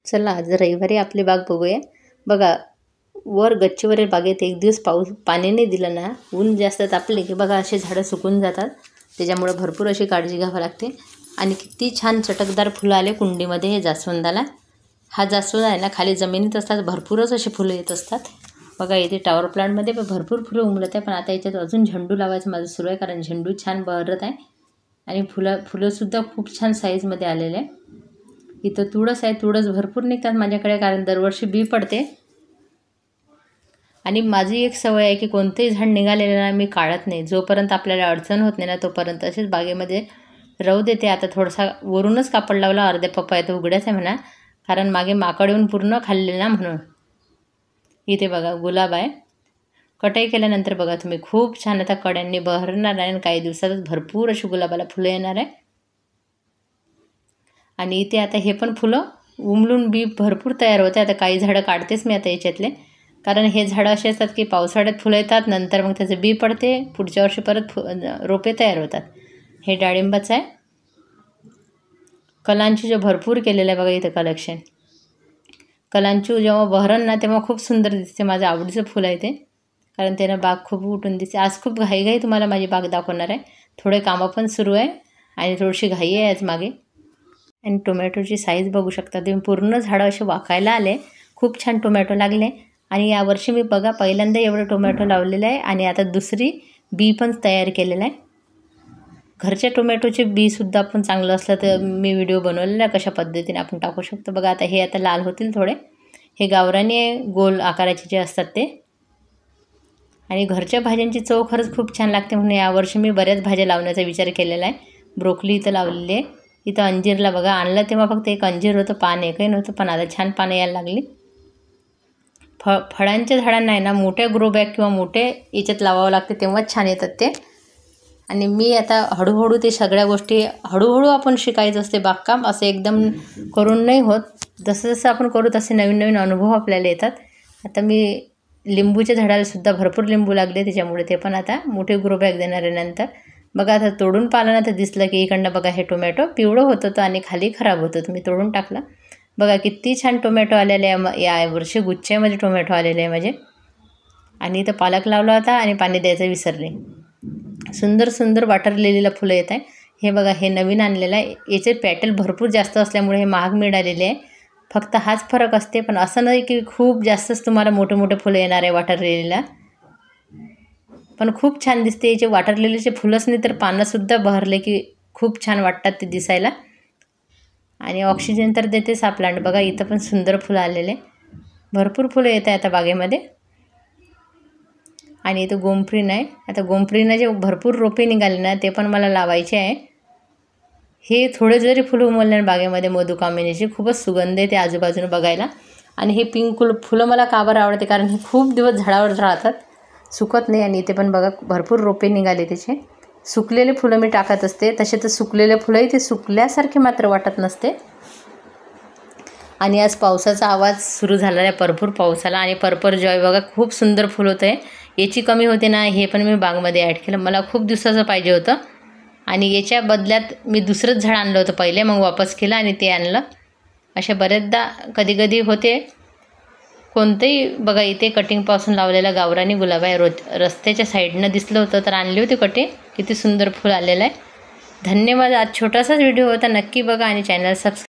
चला आज रविवारी आपली बाग बघूया। बघा वर गच्चीवरील बागेत एक दिवस पाणी नाही दिलं ना, ऊन जास्त तापले की बघा असे झाडं सुकून जातात। त्याच्यामुळे भरपूर अशी काळजी घ्यावी लागते। आणि किती छान चटकदार फुलं आले कुंडीमध्ये हे जास्वंदाला। हा जास्वंद आहे ना खाली जमिनीत असतात, भरपूरच अशी फुलं येत असतात। बघा इथे टॉवर प्लांटमध्ये पण भरपूर फुलं उमलत आहे, पण आता याच्यात अजून झेंडू लावायचं माझं सुरू आहे, कारण झेंडू छान बहरत आहे आणि फुलंसुद्धा खूप छान साईजमध्ये आलेले आहे। इथं तुळस आहे, तुळस भरपूर निघतात माझ्याकडे, कारण दरवर्षी बी पडते। आणि माझी एक सवय आहे की कोणतेही झाड निघालेलं ना मी काढत नाही, जोपर्यंत आपल्याला अडचण होत नाही ना तोपर्यंत असेच बागेमध्ये राहू देते। आता थोडासा वरूनच कापड लावला, अर्ध्या पप्पा तर उघड्याच आहे म्हणा, कारण मागे माकड येऊन पूर्ण खाल्ले ना म्हणून। इथे बघा गुलाब आहे, कटाई केल्यानंतर बघा तुम्ही खूप छान आता कड्यांनी बहरणार आहे आणि काही दिवसातच भरपूर अशी गुलाबाला फुलं येणार आहे। आणि इथे आता हे पण फुलं उमलून बी भरपूर तयार होते। आता काही झाडं काढतेच मी आता याच्यातले, कारण हे झाडं असे असतात की पावसाळ्यात फुलं येतात, नंतर मग त्याचं बी पडते, पुढच्या वर्षी परत रोपे तयार होतात। हे डाळिंबाचं आहे, कलांची जो भरपूर केलेलं आहे बघा इथं कलेक्शन। कलांचू जेव्हा बहरण ना तेव्हा खूप सुंदर दिसते, माझं आवडीचं फुल आहे ते, कारण त्यानं बाग खूप उठून दिसते। आज खूप घाई तुम्हाला माझी बाग दाखवणार आहे, थोडे कामं पण सुरू आहे आणि थोडीशी घाई आहे आज मागे। आणि टोमॅटोची साईज बघू शकता तुम्ही, पूर्ण झाडं असे वाकायला आले, खूप छान टोमॅटो लागले। आणि यावर्षी मी बघा पहिल्यांदा एवढं टोमॅटो लावलेलं आहे आणि आता दुसरी बी पण तयार केलेलं आहे। घरच्या टोमॅटोचे बीसुद्धा आपण चांगलं असलं तर मी व्हिडिओ बनवलेला आहे कशा पद्धतीने आपण टाकू शकतो। बघा आता हे आता लाल होतील थोडे, हे गावरानी आहे गोल आकाराचे जे असतात ते। आणि घरच्या भाज्यांची चव खरंच खूप छान लागते, म्हणून यावर्षी मी बऱ्याच भाज्या लावण्याचा विचार केलेला आहे। ब्रोकली इथं लावलेली आहे, इथं अंजीरला बघा आणलं तेव्हा फक्त एक अंजीर होतं, पान एकही नव्हतं, पण आता छान पानं यायला लागली। फळांच्या झाडांना आहे ना मोठ्या ग्रो बॅग किंवा मोठे याच्यात लावावं लागते, तेव्हाच छान येतात ते। आणि मी आता हळूहळू ते सगळ्या गोष्टी हळूहळू आपण शिकायचं असते बागकाम, असं एकदम करून नाही होत। जसं जसं आपण करू तसे नवीन नवीन अनुभव आपल्याला येतात। आता मी लिंबूच्या झाडालासुद्धा भरपूर लिंबू लागले, त्याच्यामुळे ते पण आता मोठे ग्रो बॅग देणार आहे नंतर। बघा आता तोडून पाहिलं ना तर दिसलं की इकडनं बघा हे टोमॅटो पिवळं होत होतं आणि खाली खराब होत होतं, मी तोडून टाकलं। बघा किती छान टोमॅटो आलेले आहे, यावर्षी गुच्छ्यामध्ये टोमॅटो आलेले आहे माझे। आणि इथं पालक लावला होता आणि पाणी द्यायचं विसरले। सुंदर सुंदर वाटर लिलीला फुलं येत आहे। हे बघा हे नवीन आणलेलं आहे, याचे पॅटल भरपूर जास्त असल्यामुळे हे महाग मिळालेले आहे। फक्त हाच फरक असते, पण असं नाही की खूप जास्तच तुम्हाला मोठे मोठे फुलं येणार आहे वाटर लिलीला, पण खूप छान दिसते। याचे वाटर लिलीचे फुलंच नाही तर पानंसुद्धा बहरले की खूप छान वाटतात ते दिसायला। आणि ऑक्सिजन तर देतेच हा प्लांट। बघा इथं पण सुंदर फुलं आलेले, भरपूर फुलं येत आहे आता बागेमध्ये। आणि इथं गोमफ्रीन आहे, आता गोमफ्रीनं जे भरपूर रोपे निघाले ना ते पण मला लावायचे आहे। हे थोडे जरी फुलं उमलले बागेमध्ये मधुकामिनीचे, खूपच सुगंध येते आजूबाजूने बघायला। आणि हे पिंक फुलं मला का बरं आवडते, कारण हे खूप दिवस झाडावर राहतात, सुकत नाही। आणि इथे पण बघा भरपूर रोपे निघाले त्याचे। सुकलेले फुलं मी टाकत असते, तसे तर सुकलेले फुलंही ते सुकल्यासारखे मात्र वाटत नसते। आणि आज पावसाचा आवाज सुरू झालेला आहे, भरपूर पाऊस आला। आणि पर्पल जॉय बघा खूप सुंदर फुल होतं आहे, याची कमी होते ना, हे पण मी बागमध्ये ॲड केलं, मला खूप दिवसाचं पाहिजे होतं। आणि याच्या बदल्यात मी दुसरंच झाड आणलं होतं पहिले, मग वापस केलं आणि ते आणलं। अशा बऱ्याचदा कधी कधी होते कोणतंही। बघा इथे कटिंगपासून लावलेला गावरानी गुलाब आहे, रस्त्याच्या साईडनं दिसलं होतं तर आणली होती कटिंग, किती सुंदर फुल आलेलं आहे। धन्यवाद। आज छोटासाच व्हिडिओ होता, नक्की बघा आणि चॅनल सबस्क्राईब